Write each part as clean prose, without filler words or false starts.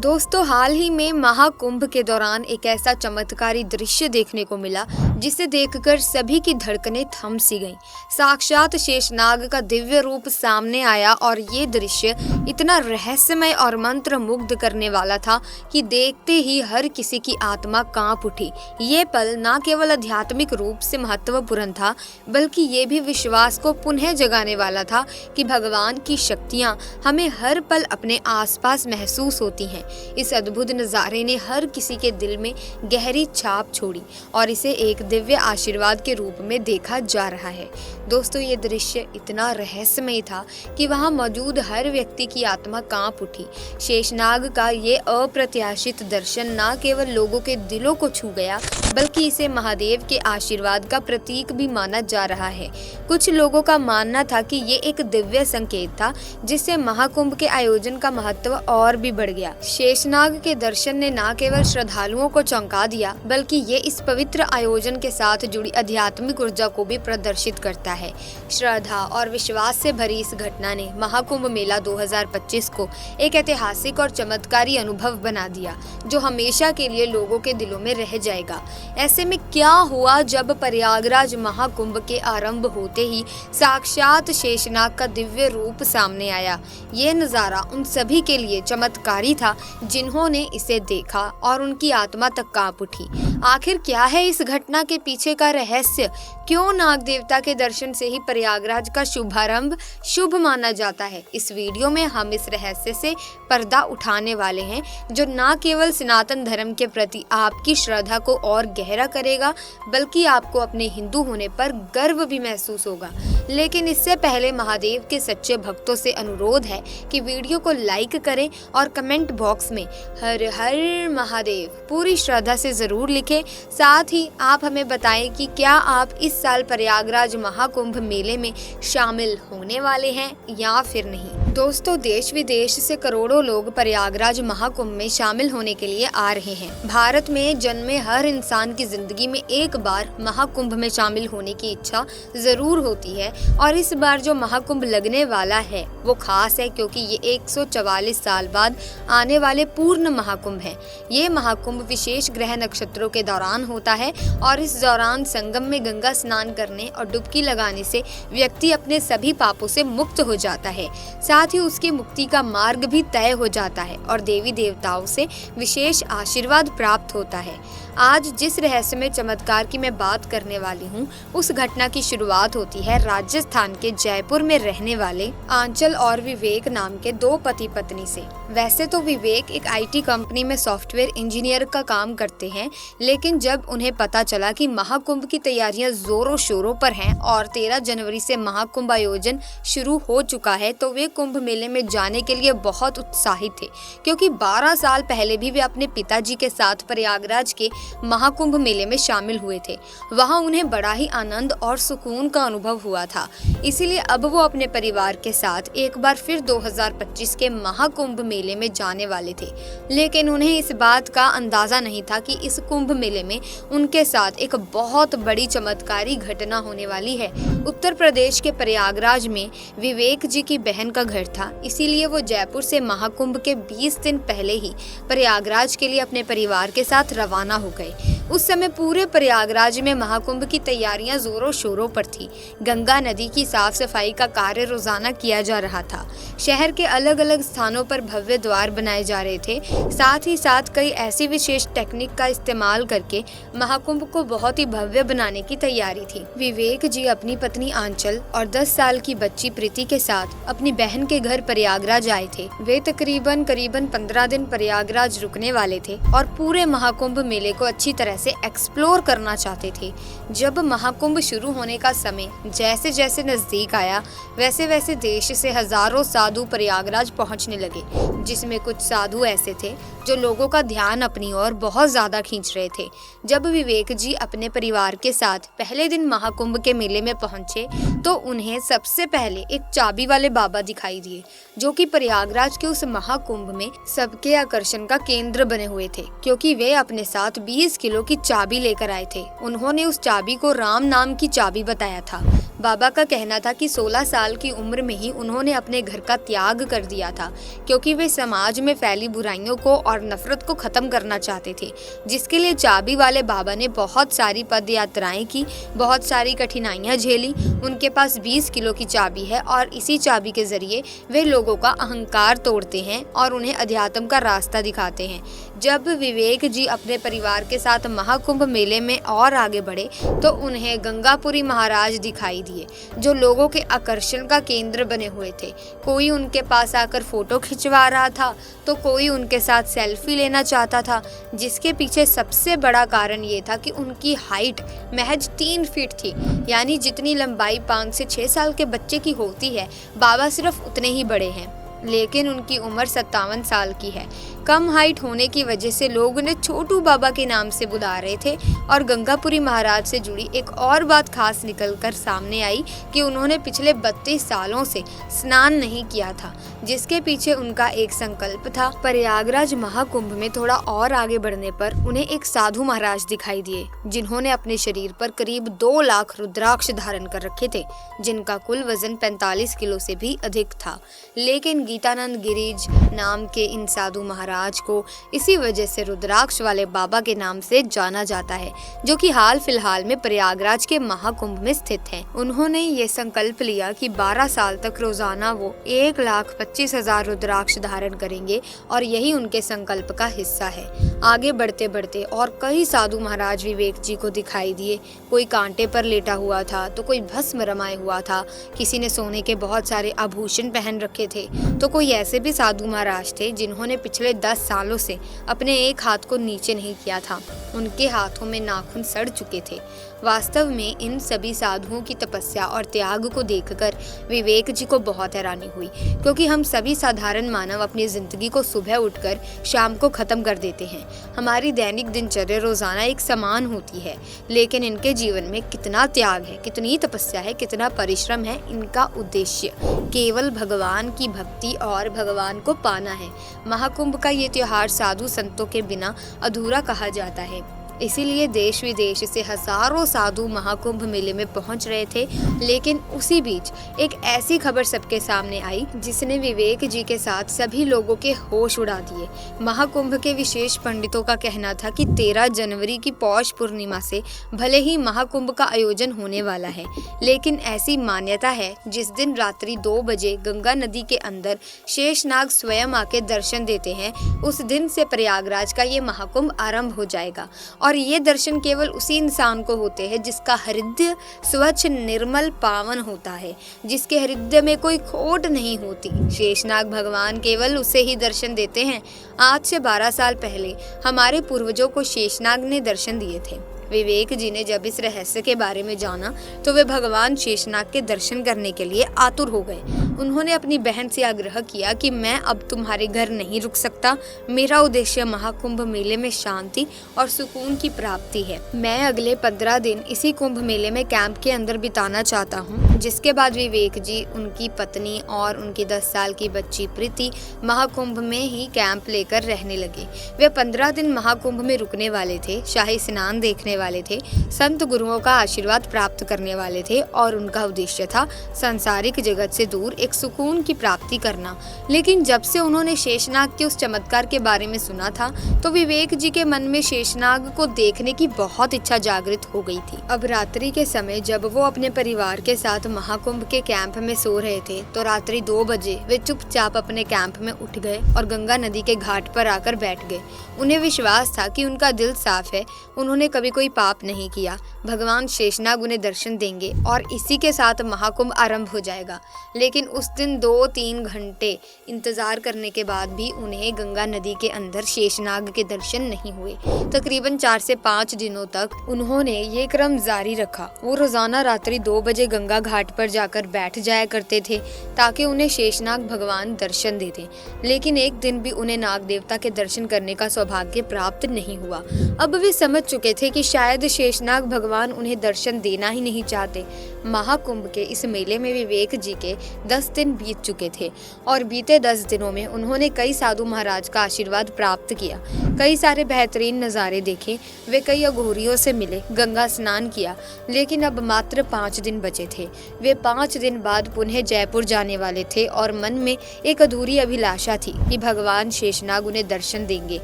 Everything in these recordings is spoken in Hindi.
दोस्तों, हाल ही में महाकुंभ के दौरान एक ऐसा चमत्कारी दृश्य देखने को मिला जिसे देखकर सभी की धड़कनें थम सी गईं। साक्षात शेषनाग का दिव्य रूप सामने आया और ये दृश्य इतना रहस्यमय और मंत्र मुग्ध करने वाला था कि देखते ही हर किसी की आत्मा कांप उठी। ये पल न केवल आध्यात्मिक रूप से महत्वपूर्ण था, बल्कि ये भी विश्वास को पुनः जगाने वाला था कि भगवान की शक्तियाँ हमें हर पल अपने आसपास महसूस होती हैं। इस अद्भुत नज़ारे ने हर किसी के दिल में गहरी छाप छोड़ी और इसे एक दिव्य आशीर्वाद के रूप में देखा जा रहा है। दोस्तों, ये दृश्य इतना रहस्यमय था कि वहां मौजूद हर व्यक्ति की आत्मा कांप उठी। शेषनाग का ये अप्रत्याशित दर्शन न केवल लोगों के दिलों को छू गया, बल्कि इसे महादेव के आशीर्वाद का प्रतीक भी माना जा रहा है। कुछ लोगों का मानना था कि ये एक दिव्य संकेत था, जिससे महाकुंभ के आयोजन का महत्व और भी बढ़ गया। शेषनाग के दर्शन ने न केवल श्रद्धालुओं को चौंका दिया, बल्कि ये इस पवित्र आयोजन के साथ जुड़ी आध्यात्मिक ऊर्जा को भी प्रदर्शित करता है। श्रद्धा और विश्वास से भरी इस घटना ने महाकुंभ मेला 2025 को एक ऐतिहासिक और चमत्कारी अनुभव बना दिया, जो हमेशा के लिए लोगों के दिलों में रह जाएगा। ऐसे में क्या हुआ जब प्रयागराज महाकुंभ के आरंभ होते ही साक्षात शेषनाग का दिव्य रूप सामने आया। ये नज़ारा उन सभी के लिए चमत्कारी था जिन्होंने इसे देखा और उनकी आत्मा तक कांप उठी। आखिर क्या है इस घटना के पीछे का रहस्य? क्यों नाग देवता के दर्शन से ही प्रयागराज का शुभारंभ शुभ माना जाता है? इस वीडियो में हम इस रहस्य से पर्दा उठाने वाले हैं, जो न केवल सनातन धर्म के प्रति आपकी श्रद्धा को और गहरा करेगा, बल्कि आपको अपने हिंदू होने पर गर्व भी महसूस होगा। लेकिन इससे पहले महादेव के सच्चे भक्तों से अनुरोध है कि वीडियो को लाइक करें और कमेंट बॉक्स में हर हर महादेव पूरी श्रद्धा से जरूर लिखें। साथ ही आप हमें बताएं कि क्या आप इस साल प्रयागराज महाकुंभ मेले में शामिल होने वाले हैं या फिर नहीं। दोस्तों, देश विदेश से करोड़ों लोग प्रयागराज महाकुंभ में शामिल होने के लिए आ रहे हैं। भारत में जन्मे हर इंसान की जिंदगी में एक बार महाकुंभ में शामिल होने की इच्छा जरूर होती है, और इस बार जो महाकुंभ लगने वाला है वो खास है, क्योंकि ये 144 साल बाद आने वाले पूर्ण महाकुंभ है। ये महाकुंभ विशेष ग्रह नक्षत्रों के दौरान होता है, और इस दौरान संगम में गंगा स्नान करने और डुबकी लगाने से व्यक्ति अपने सभी पापों से मुक्त हो जाता है। साथ ही उसकी मुक्ति का मार्ग भी तय हो जाता है और देवी देवताओं से विशेष आशीर्वाद प्राप्त होता है। आज जिस रहस्यमय चमत्कार की मैं बात करने वाली हूँ, उस घटना की शुरुआत होती है राजस्थान के जयपुर में रहने वाले आंचल और विवेक नाम के दो पति पत्नी से। वैसे तो विवेक एक IT कंपनी में सॉफ्टवेयर इंजीनियर का काम करते हैं, लेकिन जब उन्हें पता चला कि महाकुंभ की तैयारियां जोरों शोरों पर हैं और 13 जनवरी से महाकुंभ आयोजन शुरू हो चुका है, तो वे कुंभ मेले में जाने के लिए बहुत उत्साहित थे, क्योंकि 12 साल पहले भी वे अपने पिताजी के साथ प्रयागराज के महाकुंभ मेले में शामिल हुए थे। वहां उन्हें बड़ा ही आनंद और सुकून का अनुभव हुआ था। इसीलिए अब वो अपने परिवार के साथ एक बार फिर 2025 के महाकुंभ मेले में जाने वाले थे। लेकिन उन्हें इस बात का अंदाजा नहीं था कि इस कुंभ मेले में उनके साथ एक बहुत बड़ी चमत्कारी घटना होने वाली है। उत्तर प्रदेश के प्रयागराज में विवेक जी की बहन का घर था, इसीलिए वो जयपुर से महाकुंभ के 20 दिन पहले ही प्रयागराज के लिए अपने परिवार के साथ रवाना हो गए। उस समय पूरे प्रयागराज में महाकुंभ की तैयारियां जोरों शोरों पर थी। गंगा नदी की साफ सफाई का कार्य रोजाना किया जा रहा था। शहर के अलग अलग स्थानों पर भव्य द्वार बनाए जा रहे थे। साथ ही साथ कई ऐसी विशेष टेक्निक का इस्तेमाल करके महाकुंभ को बहुत ही भव्य बनाने की तैयारी थी। विवेक जी अपनी पत्नी आंचल और 10 साल की बच्ची प्रीति के साथ अपनी बहन के घर प्रयागराज आए थे। वे तकरीबन 15 दिन प्रयागराज रुकने वाले थे और पूरे महाकुंभ मेले को अच्छी तरह से एक्सप्लोर करना चाहते थे। जब महाकुंभ शुरू होने का समय जैसे जैसे नजदीक आया, वैसे वैसे देश से हजारों साधु प्रयागराज पहुंचने लगे, जिसमें कुछ साधु ऐसे थे जो लोगों का ध्यान अपनी ओर बहुत ज्यादा खींच रहे थे। जब विवेक जी अपने परिवार के साथ पहले दिन महाकुंभ के मेले में पहुंचे, तो उन्हें सबसे पहले एक चाबी वाले बाबा दिखाई दिए, जो कि प्रयागराज के उस महाकुंभ में सबके आकर्षण का केंद्र बने हुए थे, क्योंकि वे अपने साथ 20 किलो की चाबी लेकर आए थे। उन्होंने उस चाबी को राम नाम की चाबी बताया था। बाबा का कहना था कि 16 साल की उम्र में ही उन्होंने अपने घर का त्याग कर दिया था, क्योंकि वे समाज में फैली बुराइयों को और नफरत को खत्म करना चाहते थे, जिसके लिए चाबी वाले बाबा ने बहुत सारी पद यात्राएं की, बहुत सारी कठिनाइयां झेली। उनके पास 20 किलो की चाबी है और इसी चाबी के जरिए वे लोगों का अहंकार तोड़ते हैं और उन्हें अध्यात्म का रास्ता दिखाते हैं। जब विवेक जी अपने परिवार के साथ महाकुंभ मेले में और आगे बढ़े तो उन्हें गंगापुरी महाराज दिखाई दिए, जो लोगों के आकर्षण का केंद्र बने हुए थे। कोई उनके पास आकर फोटो खिंचवा रहा था तो कोई उनके साथ सेल्फी लेना चाहता था, जिसके पीछे सबसे बड़ा कारण ये था कि उनकी हाइट महज 3 फीट थी, यानी जितनी लंबाई 5 से 6 साल के बच्चे की होती है, बाबा सिर्फ उतने ही बड़े हैं। लेकिन उनकी उम्र 57 साल की है। कम हाइट होने की वजह से लोग उन्हें छोटू बाबा के नाम से बुला रहे थे। और गंगापुरी महाराज से जुड़ी एक और बात खास निकलकर सामने आई कि उन्होंने पिछले 32 सालों से स्नान नहीं किया था, जिसके पीछे उनका एक संकल्प था। प्रयागराज महाकुंभ में थोड़ा और आगे बढ़ने पर उन्हें एक साधु महाराज दिखाई दिए, जिन्होंने अपने शरीर पर करीब 2 लाख रुद्राक्ष धारण कर रखे थे, जिनका कुल वजन 45 किलो से भी अधिक था। लेकिन गीतानंद गिरिज नाम के इन साधु महाराज को इसी वजह से रुद्राक्ष वाले बाबा के नाम से जाना जाता है, जो कि हाल फिलहाल में प्रयागराज के महाकुंभ में स्थित है। उन्होंने ये संकल्प लिया कि 12 साल तक रोजाना वो 1,25,000 रुद्राक्ष धारण करेंगे और यही उनके संकल्प का हिस्सा है। आगे बढ़ते बढ़ते और कई साधु महाराज विवेक जी को दिखाई दिए। कोई कांटे पर लेटा हुआ था तो कोई भस्म रमाए हुआ था, किसी ने सोने के बहुत सारे आभूषण पहन रखे थे, तो कोई ऐसे भी साधु महाराज थे जिन्होंने पिछले 10 सालों से अपने एक हाथ को नीचे नहीं किया था। उनके हाथों में नाखून सड़ चुके थे। वास्तव में इन सभी साधुओं की तपस्या और त्याग को देखकर विवेक जी को बहुत हैरानी हुई, क्योंकि हम सभी साधारण मानव अपनी जिंदगी को सुबह उठकर शाम को खत्म कर देते हैं। हमारी दैनिक दिनचर्या रोजाना एक समान होती है, लेकिन इनके जीवन में कितना त्याग है, कितनी तपस्या है, कितना परिश्रम है। इनका उद्देश्य केवल भगवान की भक्ति और भगवान को पाना है। महाकुंभ का ये त्योहार साधु संतों के बिना अधूरा कहा जाता है। इसीलिए देश विदेश से हजारों साधु महाकुंभ मेले में पहुंच रहे थे। लेकिन उसी बीच एक ऐसी खबर सबके सामने आई जिसने विवेक जी के साथ सभी लोगों के होश उड़ा दिए। महाकुंभ के विशेष पंडितों का कहना था कि 13 जनवरी की पौष पूर्णिमा से भले ही महाकुंभ का आयोजन होने वाला है, लेकिन ऐसी मान्यता है जिस दिन रात्रि 2 बजे गंगा नदी के अंदर शेषनाग स्वयं आके दर्शन देते हैं, उस दिन से प्रयागराज का ये महाकुंभ आरंभ हो जाएगा। और ये दर्शन केवल उसी इंसान को होते हैं जिसका हृदय स्वच्छ निर्मल पावन होता है, जिसके हृदय में कोई खोट नहीं होती। शेषनाग भगवान केवल उसे ही दर्शन देते हैं। आज से 12 साल पहले हमारे पूर्वजों को शेषनाग ने दर्शन दिए थे। विवेक जी ने जब इस रहस्य के बारे में जाना तो वे भगवान शेषनाग के दर्शन करने के लिए आतुर हो गए। उन्होंने अपनी बहन से आग्रह किया कि मैं अब तुम्हारे घर नहीं रुक सकता। मेरा उद्देश्य महाकुंभ मेले में शांति और सुकून की प्राप्ति है। मैं अगले 15 दिन इसी कुंभ मेले में कैंप के अंदर बिताना चाहता हूँ। जिसके बाद विवेक जी, उनकी पत्नी और उनकी 10 साल की बच्ची प्रीति महाकुंभ में ही कैंप लेकर रहने लगे। वे 15 दिन महाकुंभ में रुकने वाले थे, शाही स्नान देखने वाले थे, संत गुरुओं का आशीर्वाद प्राप्त करने वाले थे और उनका उद्देश्य था सांसारिक जगत से दूर एक सुकून की प्राप्ति करना। लेकिन जब से उन्होंने शेषनाग के उस चमत्कार के बारे में सुना था तो विवेक जी के मन में शेषनाग को देखने की बहुत इच्छा जागृत हो गई थी। अब रात्रि के समय जब वो अपने परिवार के साथ महाकुंभ के कैंप में सो रहे थे तो रात्रि 2 बजे वे चुपचाप अपने कैंप में उठ गए और गंगा नदी के घाट पर आकर बैठ गए। उन्हें विश्वास था कि उनका दिल साफ है, उन्होंने कभी कोई पाप नहीं किया। भगवान शेषनाग उन्हें दर्शन देंगे और इसी के साथ महाकुंभ आरंभ हो जाएगा। लेकिन उस दिन 2-3 घंटे इंतजार करने के बाद भी उन्हें गंगा नदी के अंदर शेषनाग के दर्शन नहीं हुए। तकरीबन 4 से 5 दिनों तक उन्होंने ये क्रम जारी रखा। वो रोजाना रात्रि 2 बजे गंगा घाट पर जाकर बैठ जाया करते थे ताकि उन्हें शेषनाग भगवान दर्शन देते। लेकिन एक दिन भी उन्हें नाग देवता के दर्शन करने का सौभाग्य प्राप्त नहीं हुआ। अब वे समझ चुके थे कि शायद शेषनाग भगवान उन्हें दर्शन देना ही नहीं चाहते। महाकुंभ के इस मेले में विवेक जी के 10 दिन बीत चुके थे और बीते 10 दिनों में उन्होंने कई साधु महाराज का आशीर्वाद प्राप्त किया, कई सारे बेहतरीन नज़ारे देखे, वे कई अघोरियों से मिले, गंगा स्नान किया। लेकिन अब मात्र 5 दिन बचे थे। वे 5 दिन बाद पुनः जयपुर जाने वाले थे और मन में एक अधूरी अभिलाषा थी कि भगवान शेषनाग उन्हें दर्शन देंगे।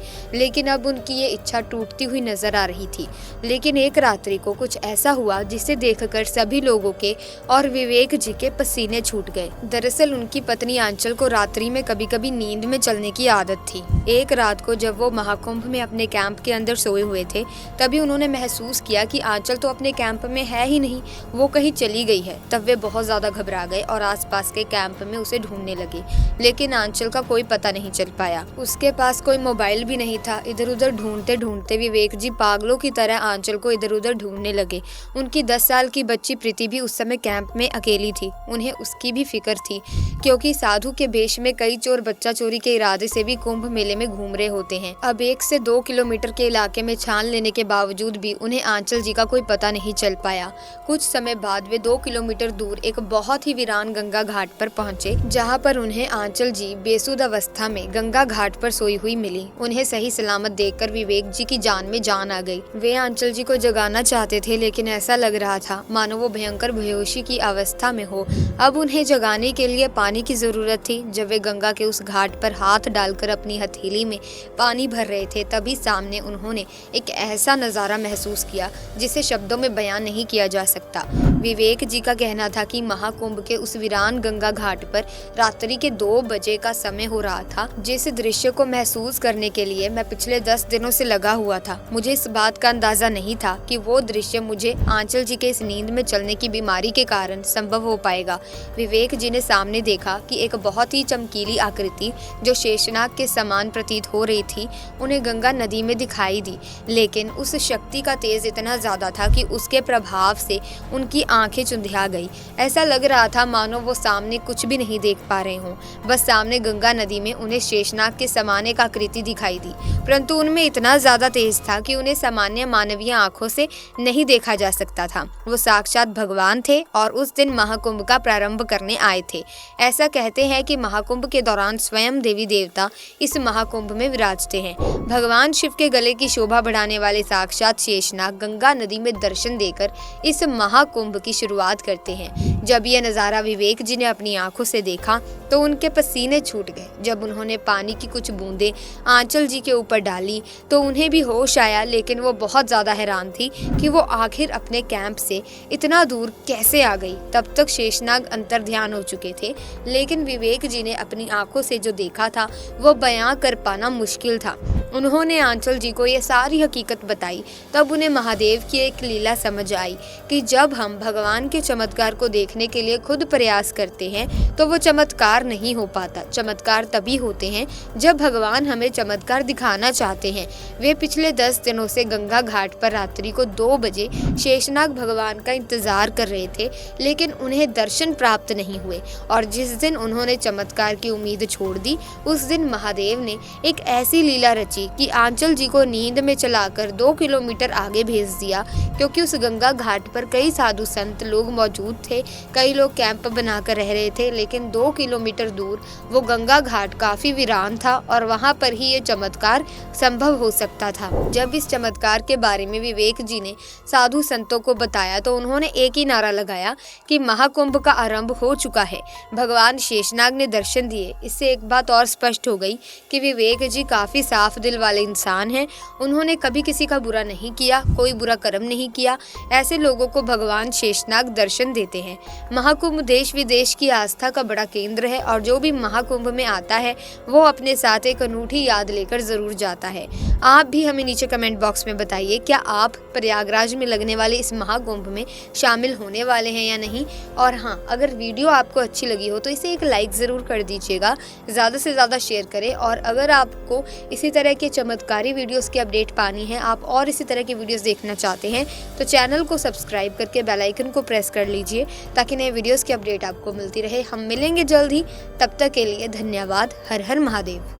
लेकिन अब उनकी ये इच्छा टूटती हुई नजर आ रही थी। लेकिन एक रात्रि को कुछ ऐसा हुआ जिसे देखकर सभी लोगों के और विवेक जी के पसीने छूट गए। दरअसल उनकी पत्नी आंचल को रात्रि में कभी कभी नींद में चलने की आदत थी। एक रात को जब वो महाकुंभ में अपने कैंप के अंदर सोए हुए थे, तभी उन्होंने महसूस किया कि आंचल तो अपने कैंप में है ही नहीं, वो कहीं चली गई है। तब वे बहुत ज्यादा घबरा गए और आसपास के कैंप में उसे ढूंढने लगे, लेकिन आंचल का कोई पता नहीं चल पाया। उसके पास कोई मोबाइल भी नहीं था। इधर उधर ढूंढते ढूंढते विवेक जी पागलों की तरह आंचल को इधर उधर ढूंढने लगे। उनकी 10 साल की बच्ची प्रीति भी उस समय कैंप में अकेली थी। उन्हें उसकी भी फिक्र थी, क्योंकि साधु के भेष में कई चोर बच्चा चोरी के इरादे से भी कुंभ मेले में घूम रहे होते हैं। अब 1 से 2 किलोमीटर के इलाके में छान लेने के बावजूद भी उन्हें आंचल जी का कोई पता नहीं चल पाया। कुछ समय बाद वे 2 किलोमीटर दूर एक बहुत ही वीरान गंगा घाट पर पहुंचे, जहां पर उन्हें आंचल जी बेसुध अवस्था में गंगा घाट पर सोई हुई मिली। उन्हें सही सलामत देखकर विवेक जी की जान में जान आ गई। वे आंचल जी को जगाना चाहते थे, लेकिन ऐसा लग रहा था मानो वो भयंकर बेहोशी की अवस्था में हो। अब उन्हें जगाने के लिए पानी की जरूरत थी। जब वे गंगा के उस घाट पर हाथ डालकर अपनी हथेली में पानी भर रहे थे, तभी सामने उन्होंने एक ऐसा नजारा महसूस किया जिसे शब्दों में बयान नहीं किया जा सकता। विवेक जी का कहना था कि महाकुंभ के उस वीरान गंगा घाट पर रात्रि के 2 बजे का समय हो रहा था। जिस दृश्य को महसूस करने के लिए मैं पिछले 10 दिनों से लगा हुआ था, मुझे इस बात का अंदाजा नहीं था कि वो दृश्य मुझे आंचल जी के इस नींद में चलने की बीमारी के कारण संभव हो पाएगा। विवेक जी ने सामने देखा कि एक बहुत ही चमकीली आकृति जो शेषनाग के समान प्रतीत हो रही थी, उन्हें गंगा नदी में दिखाई दी। लेकिन उस शक्ति का तेज इतना ज्यादा था कि उसके प्रभाव से उनकी आंखें चुंधिया गई। ऐसा लग रहा था मानो वो सामने कुछ भी नहीं देख पा रहे हों। बस सामने गंगा नदी में उन्हें शेषनाग के समान एक आकृति दिखाई दी, परंतु उनमें इतना ज्यादा तेज था कि उन्हें सामान्य मानवीय आंखों से नहीं देखा जा सकता था। वो साक्षात भगवान थे और उस दिन महाकुंभ का प्रारंभ करने आए थे। ऐसा कहते हैं कि महाकुंभ के दौरान स्वयं देवी देवता इस महाकुंभ में विराजते हैं। भगवान शिव के गले की शोभा बढ़ाने वाले साक्षात शेषनाग गंगा नदी में दर्शन देकर इस महाकुंभ की शुरुआत करते हैं। जब यह नजारा विवेक जी ने अपनी आंखों से देखा तो उनके पसीने छूट गए। जब उन्होंने पानी की कुछ बूंदें आंचल जी के ऊपर डाली तो उन्हें भी होश आया, लेकिन वो बहुत ज्यादा हैरान थी कि वो आखिर अपने कैंप से इतना दूर कैसे आ गई। तब तक शेषनाग अंतर्ध्यान हो चुके थे, लेकिन विवेक जी ने अपनी आंखों से जो देखा था वो बयां कर पाना मुश्किल था। उन्होंने आंचल जी को ये सारी हकीकत बताई। तब उन्हें महादेव की एक लीला समझ आई कि जब हम भगवान के चमत्कार को देखने के लिए खुद प्रयास करते हैं तो वो चमत्कार नहीं हो पाता। चमत्कार तभी होते हैं जब भगवान हमें चमत्कार दिखाना चाहते हैं। वे पिछले 10 दिनों से गंगा घाट पर रात्रि को 2 बजे शेषनाग भगवान का इंतजार कर रहे थे, लेकिन उन्हें दर्शन प्राप्त नहीं हुए। और जिस दिन उन्होंने चमत्कार की उम्मीद छोड़ दी, उस दिन महादेव ने एक ऐसी लीला रची कि आंचल जी को नींद में चलाकर 2 किलोमीटर आगे भेज दिया, क्योंकि उस गंगा घाट पर कई साधु संत लोग मौजूद थे। कई लोग कैंप बनाकर रह रहे थे, लेकिन 2 किलोमीटर दूर वो गंगा घाट काफी वीरान था और वहां पर ही ये चमत्कार संभव हो सकता था। जब इस चमत्कार के बारे में विवेक जी ने साधु संतों को बताया तो उन्होंने एक ही नारा लगाया कि महाकुंभ का आरंभ हो चुका है। भगवान शेषनाग ने दर्शन दिए। इससे एक बात और स्पष्ट हो गई कि विवेक जी काफी साफ दिल वाले इंसान हैं। उन्होंने कभी किसी का बुरा नहीं किया, कोई बुरा कर्म नहीं किया। ऐसे लोगों को भगवान शेषनाग दर्शन देते हैं। महाकुंभ देश विदेश की आस्था का बड़ा केंद्र है और जो भी महाकुंभ में आता है वो अपने साथ एक अनूठी याद लेकर जरूर जाता है। आप भी हमें नीचे कमेंट बॉक्स में बताइए, क्या आप प्रयागराज में लगने वाले इस महाकुंभ में शामिल होने वाले हैं या नहीं। और हाँ, अगर वीडियो आपको अच्छी लगी हो तो इसे एक लाइक ज़रूर कर दीजिएगा, ज़्यादा से ज़्यादा शेयर करें। और अगर आपको इसी तरह के चमत्कारी वीडियोस की अपडेट पानी है, आप और इसी तरह की वीडियोस देखना चाहते हैं, तो चैनल को सब्सक्राइब करके बेल आइकन को प्रेस कर लीजिए ताकि नए वीडियोस की अपडेट आपको मिलती रहे। हम मिलेंगे जल्द ही, तब तक के लिए धन्यवाद। हर हर महादेव।